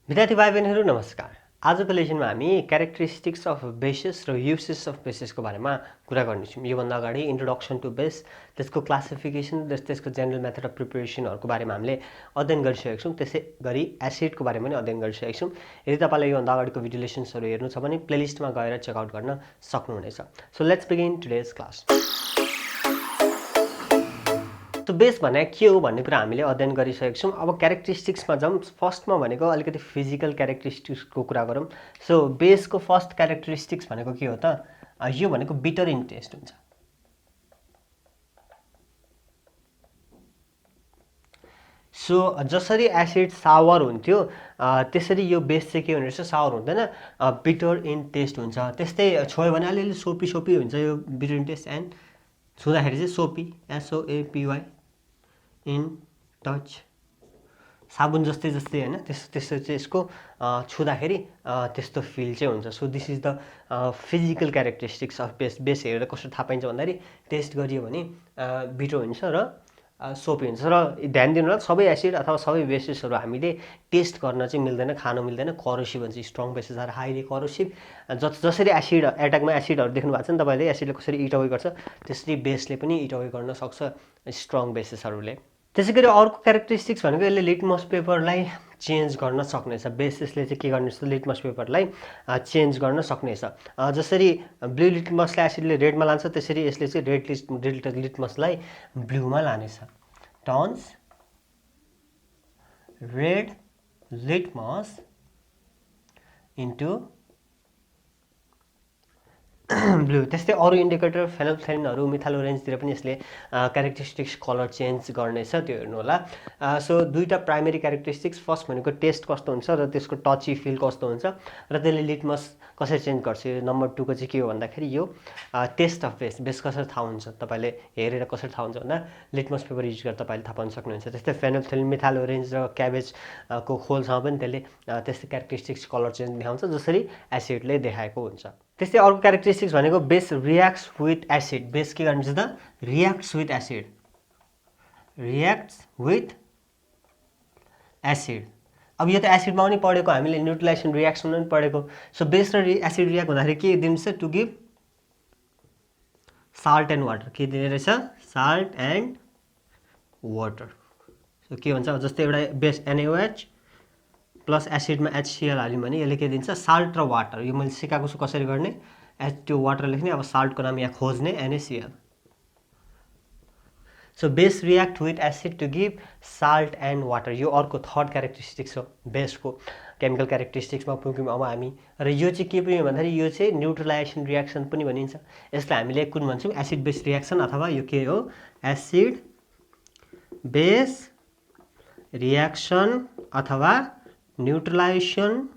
विद्यार्थी भाइ बहिनीहरू नमस्कार। आजको लेसनमा हामी क्यारेक्टरिस्टिक्स अफ बेसिस र युसेस अफ बेसिसको बारेमा कुरा गर्नेछौँ। योभन्दा अगाडि इन्ट्रोडक्सन टु बेस, त्यसको क्लासिफिकेसन, त्यसको जेनरल मेथड अफ प्रिपरेसनहरूको बारेमा हामीले अध्ययन गरिसकेका छौँ। त्यसै गरी एसिडको बारेमा पनि अध्ययन गरिसकेका छौँ। यदि तपाईँलाई योभन्दा अगाडिको भिडियो लेसन्सहरू हेर्नु छ भने प्लेलिस्टमा गएर चेकआउट गर्न सक्नुहुनेछ। So let's begin today's class. So base भने के हो भन्ने कुरा हामीले अध्ययन गरिसकेका छौँ। अब क्यारेक्टरिस्टिक्समा जाउँ। फर्स्टमा भनेको अलिकति फिजिकल क्यारेक्टरिस्टिक्सको कुरा गरौँ। सो बेसको फर्स्ट क्यारेक्टरिस्टिक्स भनेको के हो त? यो भनेको बिटर इन टेस्ट हुन्छ। सो जसरी एसिड सावर हुन्थ्यो त्यसरी यो बेस चाहिँ के हुने रहेछ? सावर हुँदैन, बिटर इन टेस्ट हुन्छ। त्यस्तै छोयो भने अलिअलि सोपी सोपी हुन्छ यो बिटर इन टेस्ट। एन्ड छुँदाखेरि चाहिँ सोपी, SOAPY, इन टच, साबुन जस्तै जस्तै होइन, त्यस्तो चाहिँ यसको छुँदाखेरि त्यस्तो फिल चाहिँ हुन्छ। So this is the physical characteristics of base. Base हेरेर कसरी थाहा पाइन्छ भन्दाखेरि टेस्ट गरियो भने बिटो हुन्छ र सोपी हुन्छ। र ध्यान दिनु होला, सबै एसिड अथवा सबै बेसिसहरू हामीले टेस्ट गर्न चाहिँ मिल्दैन, खानु मिल्दैन। करोसिभ हुन्छ, स्ट्रङ बेसिस आर हाइली करोसिभ। जसरी एसिड एट्याकमा एसिडहरू देख्नु भएको छ नि तपाईँले, एसिडले कसरी इट अवे गर्छ, त्यसरी बेसले पनि इट अवे गर्न सक्छ स्ट्रङ बेसिसहरूले। त्यसै गरी अर्को क्यारेक्टरिस्टिक्स भनेको यसले लिटमस पेपरलाई चेन्ज गर्न सक्नेछ। बेसिसले चाहिँ के गर्नेछ? लिटमस पेपरलाई चेन्ज गर्न सक्नेछ। जसरी ब्लू लिटमसलाई एसिडले रेडमा लान्छ, त्यसरी यसले चाहिँ रेड लिटमसलाई ब्लूमा लानेछ। Turns red litmus into blue. त्यस्तै अरू इन्डिकेटर फेनोल्फथालिनहरू, मिथाइलोरेन्जतिर पनि यसले क्यारेक्टरिस्टिक्स कलर चेन्ज गर्नेछ, त्यो हेर्नु होला। सो दुईवटा प्राइमेरी क्यारेक्टरिस्टिक्स, फर्स्ट भनेको टेस्ट कस्तो हुन्छ र त्यसको टची फिल कस्तो हुन्छ र त्यसले लिटमस कसरी चेन्ज गर्छ। नम्बर 2को चाहिँ के हो भन्दाखेरि यो टेस्ट अफ बेस। बेस कसरी थाहा हुन्छ तपाईँले हेरेर कसरी थाहा हुन्छ भन्दा लिटमस पेपर युज गरेर तपाईँले थाहा पाउन सक्नुहुन्छ। त्यस्तै फेनोल्फथालिन, मिथाइलोरेन्ज र क्याबेजको खोलसँग पनि त्यसले त्यस्तै क्यारेक्टरिस्टिक्स कलर चेन्ज देखाउँछ जसरी एसिडले देखाएको हुन्छ। त्यस्तै अर्को क्यारेक्टरिस्टिक्स भनेको base reacts with acid. Base के गर्नेछ त? Reacts with acid. Reacts with acid. अब यो त एसिडमा पनि पढेको, हामीले न्युट्रलाइजेसन रियाक्सनमा पनि पढेको। सो बेस र एसिड रियाक्ट हुँदाखेरि के दिन्छ? To give salt and water. के दिने रहेछ? Salt and water. सो के भन्छ? जस्तै एउटा बेस NaOH प्लस एसिडमा HCl हाल्यौँ भने यसले के दिन्छ? साल्ट र वाटर। यो मैले सिकाएको छु कसरी गर्ने। त्यो वाटर लेख्ने, अब साल्टको नाम यहाँ खोज्ने, NaCl। So base react with acid to give salt and water. यो अर्को थर्ड क्यारेक्टरिस्टिक्स हो बेसको केमिकल क्यारेक्टरिस्टिक्समा पुग्यौँ अब हामी। र यो चाहिँ के पनि भन्दाखेरि यो चाहिँ न्युट्रलाइजेसन रियाक्सन पनि भनिन्छ। यसलाई हामीले कुन भन्छौँ? एसिड बेस रियाक्सन, अथवा यो के हो? एसिड बेस रियाक्सन अथवा neutralisation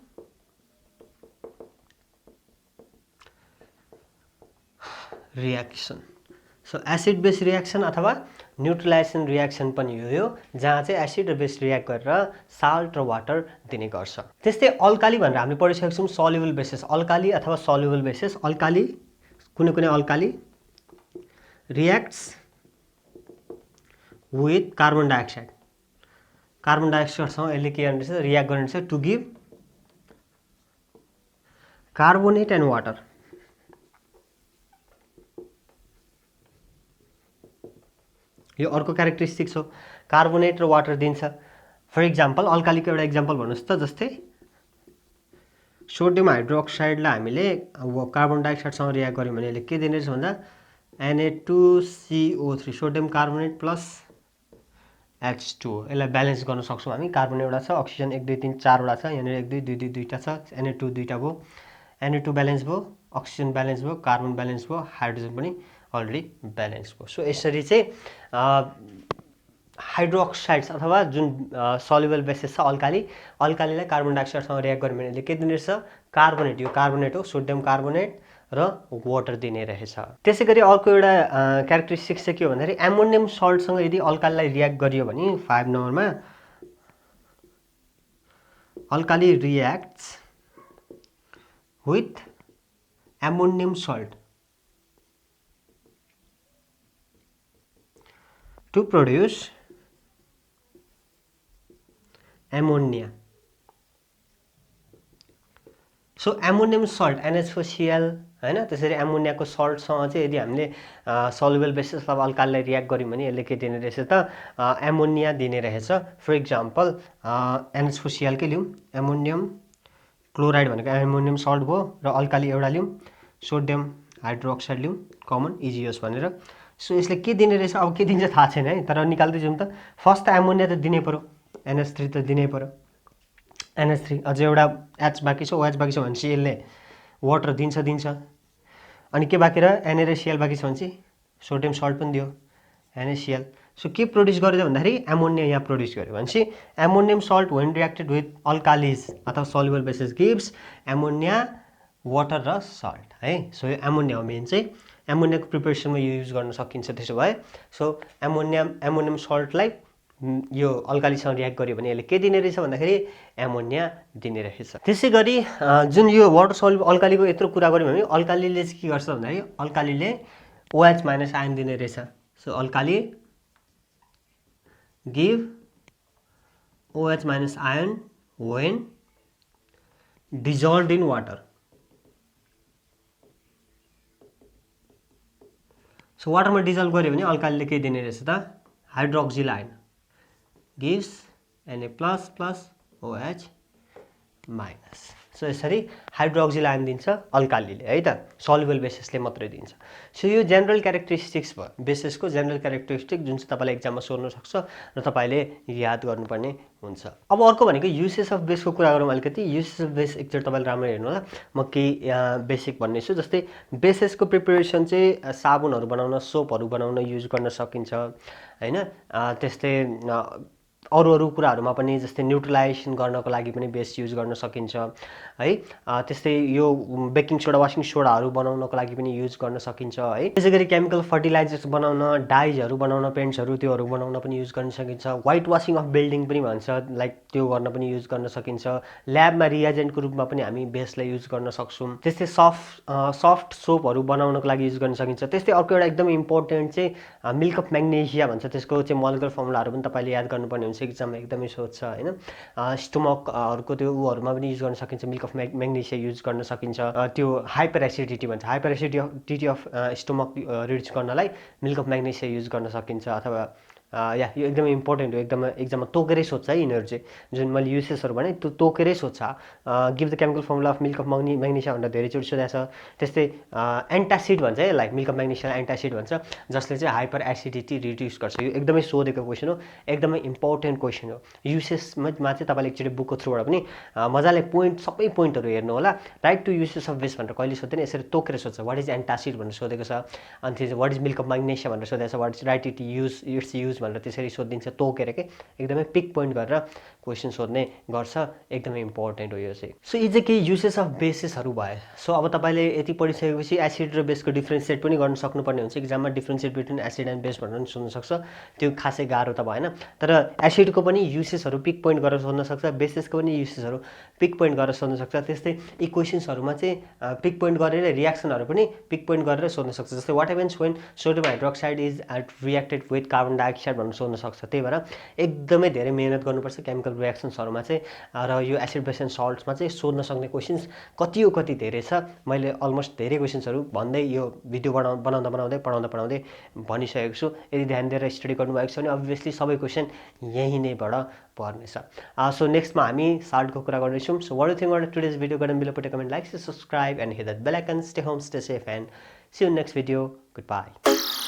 reaction. So acid base reaction अथवा न्युट्रलाइजेसन रियाक्सन पनि हो, जहाँ चाहिँ एसिड र बेस रियाक्ट गरेर साल्ट र वाटर दिने गर्छ। त्यस्तै अल्काली भनेर हामीले पढिसकेका छौँ, सल्युबल बेसिस। अल्काली अथवा सल्युबल बेसिस। अल्काली, कुनै कुनै alkali reacts with carbon dioxide. Carbon डाइअक्साइडसँग यसले के गर्नेछ? रियाक्ट गर्नेछ to give carbonate and water. यो अर्को क्यारेक्टरिस्टिक्स हो, कार्बोनेट र वाटर दिन्छ। फर इक्जाम्पल अल्कालीको एउटा इक्जाम्पल भन्नुहोस् त। जस्तै सोडियम हाइड्रोक्साइडलाई हामीले कार्बन डाइअक्साइडसँग रियाक्ट गऱ्यौँ भने यसले के दिने रहेछ भन्दा Na2CO3, sodium carbonate plus H2। यसलाई ब्यालेन्स गर्न सक्छौँ हामी। कार्बन एउटा छ, अक्सिजन 1 2 3 4 वटा छ, यहाँनिर 1 2 2 2 दुईवटा छ, Na2 दुईवटा भयो, Na2 ब्यालेन्स भयो, अक्सिजन ब्यालेन्स भयो, कार्बन ब्यालेन्स भयो, हाइड्रोजन पनि अलरेडी ब्यालेन्स भयो। सो यसरी चाहिँ हाइड्रोक्साइड्स अथवा जुन सल्युबल बेसिस छ अल्कालीलाई कार्बन डाइअक्साइडसँग रियाक्ट गर्यो भने यसले के दिने रहेछ? कार्बोनेट। यो कार्बोनेट हो, सोडियम कार्बोनेट र वाटर दिने रहेछ। त्यसै गरी अर्को एउटा क्यारेक्टरिस्टिक्स चाहिँ के हो भन्दाखेरि एमोनियम सल्टसँग यदि अल्कालीलाई रियाक्ट गरियो भने 5 नम्बरमा alkali reacts with ammonium salt to produce ammonia. So ammonium salt NH4Cl हैन, त्यसरी एमोनियाको सल्टसँग चाहिँ यदि हामीले सल्युबल बेसिस अफ अल्कालीलाई रियाक्ट गर्यौँ भने यसले के दिने रहेछ त एमोनिया दिने रहेछ। फर इक्जाम्पल NH4Cl कै लिउँ, एमोनियम क्लोराइड भनेको एमोनियम सल्ट भयो र अल्काली एउटा लिउँ, सोडियम हाइड्रोक्साइड लिउँ कमन इजी होस् भनेर। सो यसले के दिने रहेछ, अब के दिन्छ थाहा छैन है, तर निकाल्दै जाउँ त। फर्स्ट त एमोनिया त दिनै पर्यो, NH3 त दिनै पर्यो, NH3 अझै एउटा H बाँकी छ, OH बाँकी छ भनेपछि यसले वाटर दिन्छ। अनि के बाँकी रह्यो, Na र Cl बाँकी छ भनेपछि सोडियम सल्ट पनि दियो, NaCl। सो के प्रड्युस गर्यो भन्दाखेरि एमोनिया यहाँ प्रड्युस गर्यो भनेपछि ammonium salt when रियाक्टेड with alkalis अथवा soluble basis gives ammonia, water र सल्ट है। सो यो एमोनिया हो मेन चाहिँ, एमोनियाको प्रिपेरेसनमा युज गर्न सकिन्छ। त्यसो भए सो एमोनियम सल्टलाई यो अल्कालीसँग रियाक्ट गर्यो भने यसले के दिने रहेछ भन्दाखेरि एमोनिया दिने रहेछ। त्यसै गरी जुन यो वाटर सल्युबल अल्कालीको यत्रो कुरा गऱ्यौँ भने अल्कालीले चाहिँ के गर्छ भन्दाखेरि अल्कालीले OH माइनस आयन दिने रहेछ। So alkali give OH minus ion when dissolve in water. So वाटरमा डिजल्भ गर्यो भने अल्कालीले के दिने रहेछ त hydroxyl ion gives Na plus plus OH minus. So यसरी हाइड्रोक्सिल आयन दिन्छ अल्कालीले है त, सल्युबल बेसिसले मात्रै दिन्छ। सो यो जेनरल क्यारेक्टरिस्टिक्स भयो बेसिसको जेनरल क्यारेक्टरिस्टिक जुन चाहिँ तपाईँले एक्जाममा सोध्न सक्छ र तपाईँले याद गर्नुपर्ने हुन्छ। अब अर्को भनेको युसेस अफ बेसको कुरा गरौँ अलिकति। युसेस अफ बेस एकचोटि तपाईँले राम्रो हेर्नु होला, म केही बेसिक भन्नेछु। जस्तै बेसेसको प्रिपेरेसन चाहिँ साबुनहरू बनाउन, सोपहरू बनाउन युज गर्न सकिन्छ हैन। त्यस्तै अरू कुराहरूमा पनि जस्तै न्युट्रलाइजेसन गर्नको लागि पनि बेस युज गर्न सकिन्छ है। त्यस्तै यो बेकिङ सोडा, वासिङ सोडाहरू बनाउनको लागि पनि युज गर्न सकिन्छ है। त्यसै गरी केमिकल फर्टिलाइजर्स बनाउन, डाइजहरू बनाउन, पेन्ट्सहरू त्योहरू बनाउन पनि युज गर्न सकिन्छ। वाइट वासिङ अफ बिल्डिङ पनि भन्छ, लाइक त्यो गर्न पनि युज गर्न सकिन्छ। ल्याबमा रिएजेन्टको रूपमा पनि हामी बेसलाई युज गर्न सक्छौँ। त्यस्तै सफ्ट सोपहरू बनाउनको लागि युज गर्न सकिन्छ। त्यस्तै अर्को एउटा एकदम इम्पोर्टेन्ट चाहिँ मिल्क अफ म्याग्नेसिया भन्छ, त्यसको चाहिँ मोलिकुलर फर्मुलाहरू पनि तपाईँले याद गर्नुपर्ने हुन्छ, एक्जाममा एकदमै सोध्छ हैन। स्टोमकहरूको त्यो उहरूमा पनि युज गर्न सकिन्छ, मिल्क अफ म्याग्नेसिया युज गर्न सकिन्छ। त्यो हाइपर एसिडिटी भन्छ, hyper acidity of stomach reduce गर्नलाई मिल्क अफ म्याग्नेसिया युज गर्न सकिन्छ। अथवा या यो एकदमै इम्पोर्टेन्ट हो, एकदमै एक्जाममा तोकेरै सोध्छ है यिनीहरू चाहिँ, जुन मैले युसेसहरू भने त्यो तोकेरै सोध्छ। Give the chemical formula of milk of magnesia भनेर धेरैचोटि सोधेको छ। त्यस्तै एन्टासिड भन्छ है यसलाई, मिल्क अफ म्याग्नेसियालाई एन्टासिड भन्छ, जसले चाहिँ हाइपर एसिडिटी रिड्युस गर्छ। यो एकदमै सोधेको क्वेसन हो, एकदमै इम्पोर्टेन्ट क्वेसन हो। युसेसमा चाहिँ तपाईँले एकचोटि बुकको थ्रुबाट पनि मजाले सबै पोइन्टहरू हेर्नु होला। Right to uses of base भनेर कहिले सोध्दैन, यसरी तोकेर सोध्छ। वाट इज एन्टासिड भनेर सोधेको छ, अनि त्यो what is milk of magnesia भनेर सोधेको छ, what is right its use भनेर त्यसरी सोधिदिन्छ तोकेर के, एकदमै पिक पोइन्ट गरेर क्वेसन सोध्ने गर्छ, एकदमै इम्पोर्टेन्ट हो यो चाहिँ। सो यी चाहिँ केही युसेस अफ बेसिसहरू भए। सो अब तपाईँले यति पढिसकेपछि एसिड र बेसको डिफ्रेन्सिएट पनि गर्न सक्नुपर्ने हुन्छ एक्जाममा। Differentiate between acid and base भनेर पनि सोध्न सक्छ, त्यो खासै गाह्रो त भएन। तर एसिडको पनि युसेसहरू पिक पोइन्ट गरेर सोध्न सक्छ, बेसिसको पनि युसेसहरू पिक पोइन्ट गरेर सोध्न सक्छ। त्यस्तै यी क्वेसन्सहरूमा चाहिँ पिक पोइन्ट गरेर रियाक्सनहरू पनि पिक पोइन्ट गरेर सोध्न सक्छ। जस्तै what happens when sodium hydroxide is reacted with carbon dioxide भनेर सोध्न सक्छ। त्यही भएर एकदमै धेरै मेहनत गर्नुपर्छ केमिकल रियाक्सन्सहरूमा चाहिँ। र यो एसिड बेस एन्ड सल्ट्समा चाहिँ सोध्न सक्ने क्वेसन्स कति धेरै छ। मैले अलमोस्ट धेरै क्वेसन्सहरू भन्दै यो भिडियो बनाउँदै पढाउँदै भनिसकेको छु। यदि ध्यान दिएर स्टडी गर्नुभएको छ भने अभियसली सबै क्वेसन यहीँ नैबाट पर्नेछ। सो नेक्स्टमा हामी सार्टको कुरा गर्दैछौँ। So what do think about today's video, got below put a comment, like, subscribe and hit that bell icon. Stay home, stay safe and see you next video. Good by.